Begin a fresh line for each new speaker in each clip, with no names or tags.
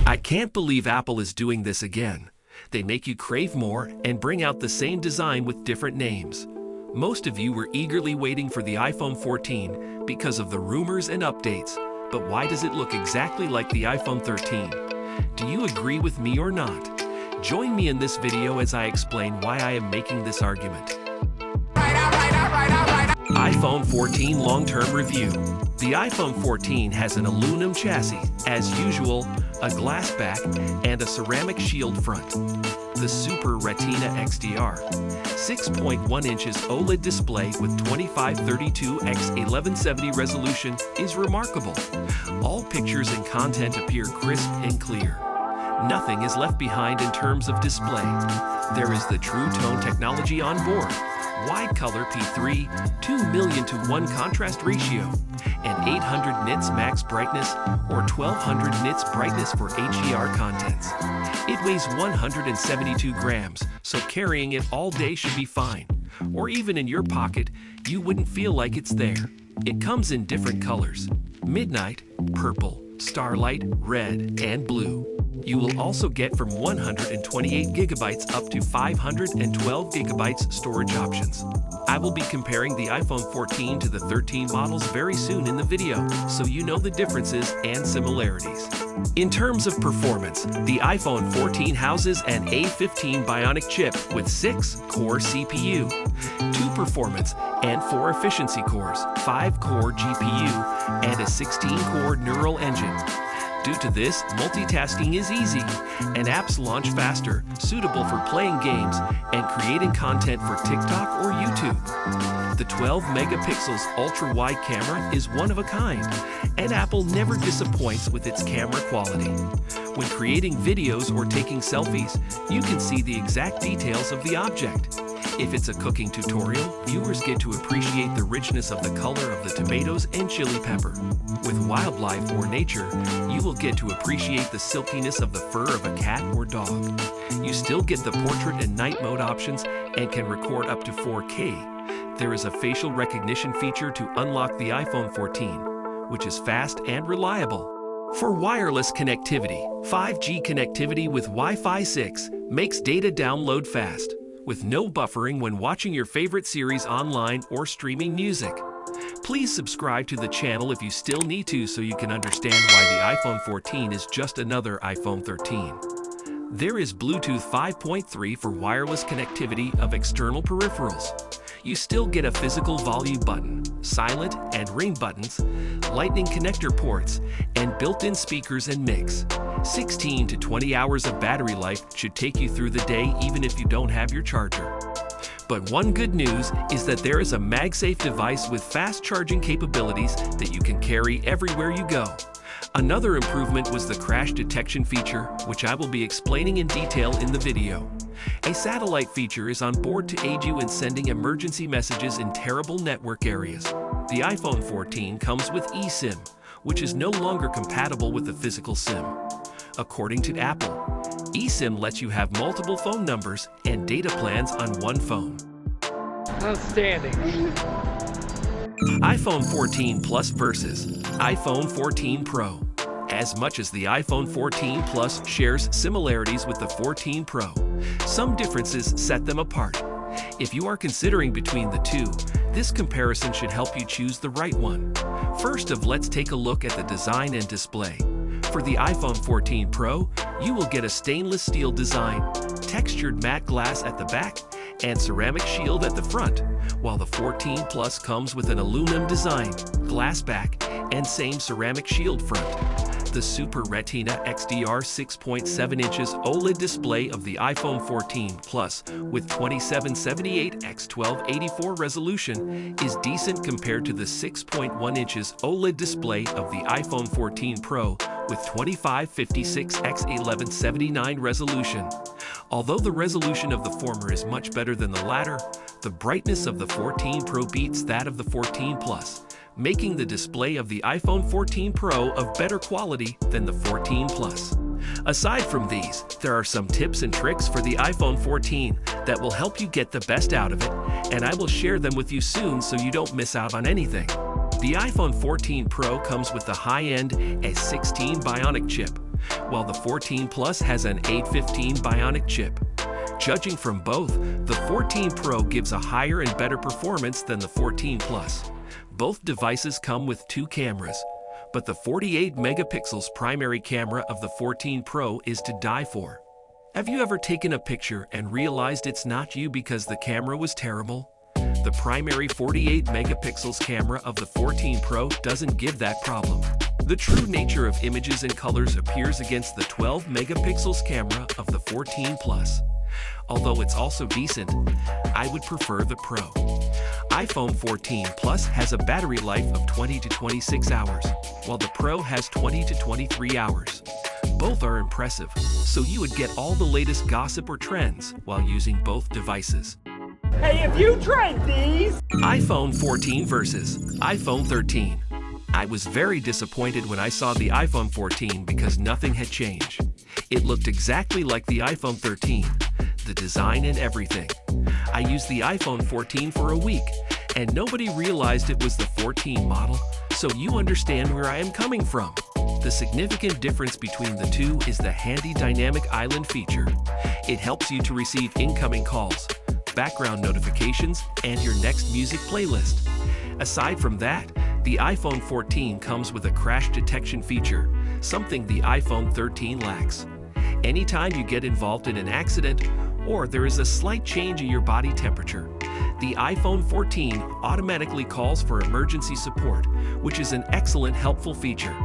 I can't believe Apple is doing this again. They make you crave more and bring out the same design with different names. Most of you were eagerly waiting for the iPhone 14 because of the rumors and updates, but why does it look exactly like the iPhone 13? Do you agree with me or not? Join me in this video as I explain why I am making this argument. iPhone 14 long-term review. The iPhone 14 has an aluminum chassis, as usual, a glass back, and a ceramic shield front. The Super Retina XDR 6.1 inches OLED display with 2532x1170 resolution is remarkable. All pictures and content appear crisp and clear. Nothing is left behind in terms of display. There is the True Tone technology on board, wide color P3, 2:1 contrast ratio, and 800 nits max brightness or 1200 nits brightness for HDR contents. It weighs 172 grams, so carrying it all day should be fine. Or even in your pocket, you wouldn't feel like it's there. It comes in different colors: midnight, purple, starlight, red, and blue. You will also get from 128 gigabytes up to 512 gigabytes storage options. I will be comparing the iPhone 14 to the 13 models very soon in the video, so you know the differences and similarities. In terms of performance, the iPhone 14 houses an A15 Bionic chip with 6-core CPU, 2 performance and 4 efficiency cores, 5-core GPU, and a 16-core neural engine. Due to this, multitasking is easy, and apps launch faster, suitable for playing games and creating content for TikTok or YouTube. The 12 megapixels ultra-wide camera is one of a kind, and Apple never disappoints with its camera quality. When creating videos or taking selfies, you can see the exact details of the object. If it's a cooking tutorial, viewers get to appreciate the richness of the color of the tomatoes and chili pepper. With wildlife or nature, you will get to appreciate the silkiness of the fur of a cat or dog. You still get the portrait and night mode options and can record up to 4K. There is a facial recognition feature to unlock the iPhone 14, which is fast and reliable. For wireless connectivity, 5G connectivity with Wi-Fi 6 makes data download fast, with no buffering when watching your favorite series online or streaming music. Please subscribe to the channel if you still need to so you can understand why the iPhone 14 is just another iPhone 13. There is Bluetooth 5.3 for wireless connectivity of external peripherals. You still get a physical volume button, silent and ring buttons, lightning connector ports, and built-in speakers and mix. 16 to 20 hours of battery life should take you through the day even if you don't have your charger. But one good news is that there is a MagSafe device with fast charging capabilities that you can carry everywhere you go. Another improvement was the crash detection feature, which I will be explaining in detail in the video. A satellite feature is on board to aid you in sending emergency messages in terrible network areas. The iPhone 14 comes with eSIM, which is no longer compatible with the physical SIM. According to Apple, eSIM lets you have multiple phone numbers and data plans on one phone.
Outstanding.
iPhone 14 Plus versus iPhone 14 Pro. As much as the iPhone 14 Plus shares similarities with the 14 Pro, some differences set them apart. If you are considering between the two, this comparison should help you choose the right one. First of, let's take a look at the design and display. For the iPhone 14 Pro, you will get a stainless steel design, textured matte glass at the back, and ceramic shield at the front, while the 14 Plus comes with an aluminum design, glass back, and same ceramic shield front. The Super Retina XDR 6.7 inches OLED display of the iPhone 14 Plus with 2778x1284 resolution is decent compared to the 6.1 inches OLED display of the iPhone 14 Pro with 2556x1179 resolution. Although the resolution of the former is much better than the latter, the brightness of the 14 Pro beats that of the 14 Plus, making the display of the iPhone 14 Pro of better quality than the 14 Plus. Aside from these, there are some tips and tricks for the iPhone 14 that will help you get the best out of it, and I will share them with you soon so you don't miss out on anything. The iPhone 14 Pro comes with the high-end A16 Bionic chip, while the 14 Plus has an 815 Bionic chip. Judging from both, the 14 Pro gives a higher and better performance than the 14 Plus. Both devices come with 2 cameras, but the 48 megapixels primary camera of the 14 Pro is to die for. Have you ever taken a picture and realized it's not you because the camera was terrible? The primary 48 megapixels camera of the 14 Pro doesn't give that problem. The true nature of images and colors appears against the 12 megapixels camera of the 14 Plus. Although it's also decent, I would prefer the Pro. iPhone 14 Plus has a battery life of 20 to 26 hours, while the Pro has 20 to 23 hours. Both are impressive, so you would get all the latest gossip or trends while using both devices.
Hey, if you tried these!
iPhone 14 versus iPhone 13. I was very disappointed when I saw the iPhone 14 because nothing had changed. It looked exactly like the iPhone 13, the design and everything. I used the iPhone 14 for a week, and nobody realized it was the 14 model, so you understand where I am coming from. The significant difference between the two is the handy dynamic island feature. It helps you to receive incoming calls, background notifications, and your next music playlist. Aside from that, the iPhone 14 comes with a crash detection feature, something the iPhone 13 lacks. Anytime you get involved in an accident or there is a slight change in your body temperature, the iPhone 14 automatically calls for emergency support, which is an excellent helpful feature.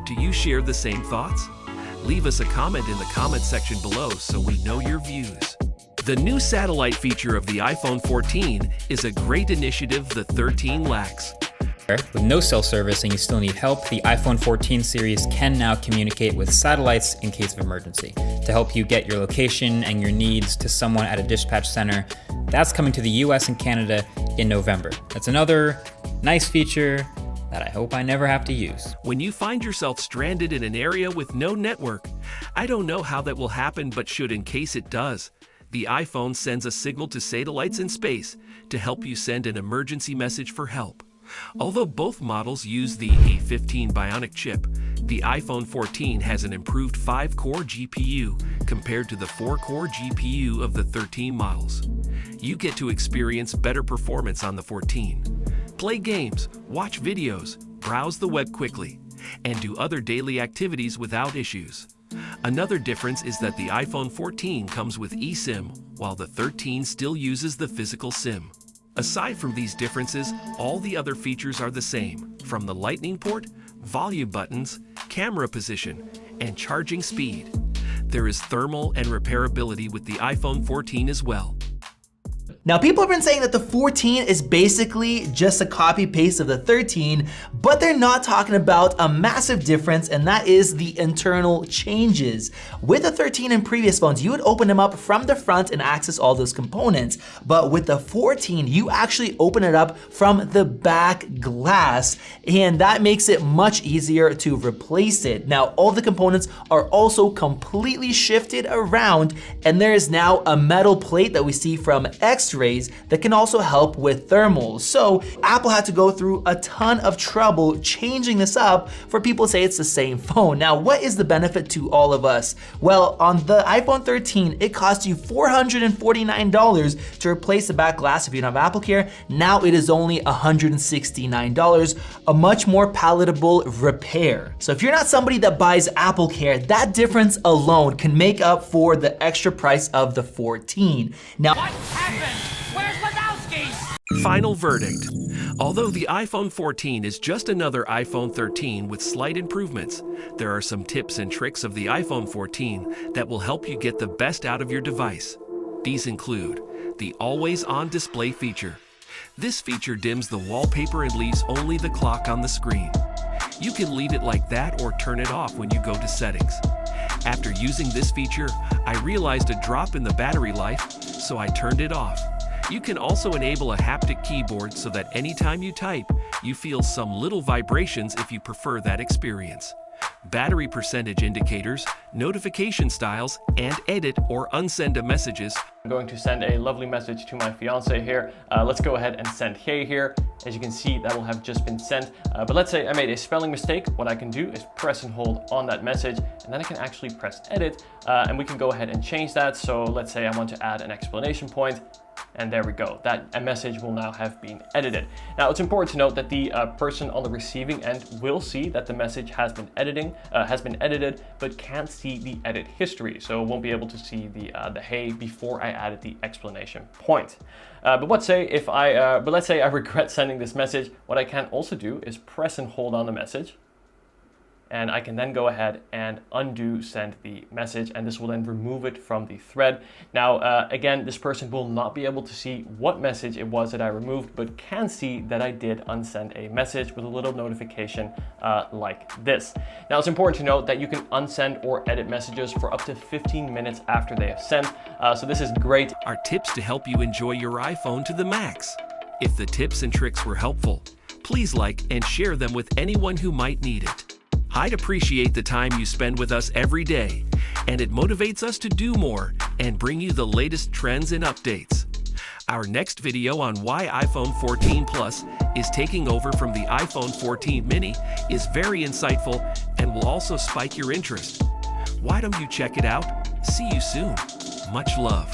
Do you share the same thoughts? Leave us a comment in the comment section below so we know your views. The new satellite feature of the iPhone 14 is a great initiative the 13 lacks.
With no cell service and you still need help, the iPhone 14 series can now communicate with satellites in case of emergency to help you get your location and your needs to someone at a dispatch center. That's coming to the US and Canada in November. That's another nice feature that I hope I never have to use.
When you find yourself stranded in an area with no network, I don't know how that will happen, but should in case it does, the iPhone sends a signal to satellites in space to help you send an emergency message for help. Although both models use the A15 Bionic chip, the iPhone 14 has an improved 5-core GPU compared to the 4-core GPU of the 13 models. You get to experience better performance on the 14. Play games, watch videos, browse the web quickly, and do other daily activities without issues. Another difference is that the iPhone 14 comes with eSIM, while the 13 still uses the physical SIM. Aside from these differences, all the other features are the same, from the lightning port, volume buttons, camera position, and charging speed. There is thermal and repairability with the iPhone 14 as well.
Now, people have been saying that the 14 is basically just a copy paste of the 13, but they're not talking about a massive difference, and that is the internal changes. With the 13 and previous phones, you would open them up from the front and access all those components. But with the 14, you actually open it up from the back glass, and that makes it much easier to replace it. Now, all the components are also completely shifted around, and there is now a metal plate that we see from X-rays that can also help with thermals. So Apple had to go through a ton of trouble changing this up for people to say it's the same phone. Now, what is the benefit to all of us? Well, on the iPhone 13, it cost you $449 to replace the back glass if you don't have AppleCare. Now it is only $169, a much more palatable repair. So if you're not somebody that buys AppleCare, that difference alone can make up for the extra price of the 14. Now,
What happened? Where's Wadowski?
Final verdict. Although the iPhone 14 is just another iPhone 13 with slight improvements, there are some tips and tricks of the iPhone 14 that will help you get the best out of your device. These include the always-on display feature. This feature dims the wallpaper and leaves only the clock on the screen. You can leave it like that or turn it off when you go to settings. After using this feature, I realized a drop in the battery life, so I turned it off. You can also enable a haptic keyboard so that anytime you type, you feel some little vibrations if you prefer that experience. Battery percentage indicators notification styles, and edit or unsend messages.
I'm going to send a lovely message to my fiance here. Let's go ahead and send hey here. As you can see, that will have just been sent. But let's say I made a spelling mistake. What I can do is press and hold on that message, and then I can actually press edit, and we can go ahead and change that. So let's say I want to add an explanation point. And there we go, that message will now have been edited. Now it's important to note that the person on the receiving end will see that the message has been edited, but can't see the edit history. So won't be able to see the hey before I added the explanation point. But let's say I regret sending this message. What I can also do is press and hold on the message. And I can then go ahead and undo send the message, and this will then remove it from the thread. Now, again, this person will not be able to see what message it was that I removed, but can see that I did unsend a message with a little notification like this. Now, it's important to note that you can unsend or edit messages for up to 15 minutes after they have sent. So this is great.
Are tips to help you enjoy your iPhone to the max. If the tips and tricks were helpful, please like and share them with anyone who might need it. I'd appreciate the time you spend with us every day, and it motivates us to do more and bring you the latest trends and updates. Our next video on why iPhone 14 Plus is taking over from the iPhone 14 mini is very insightful and will also spike your interest. Why don't you check it out? See you soon. Much love.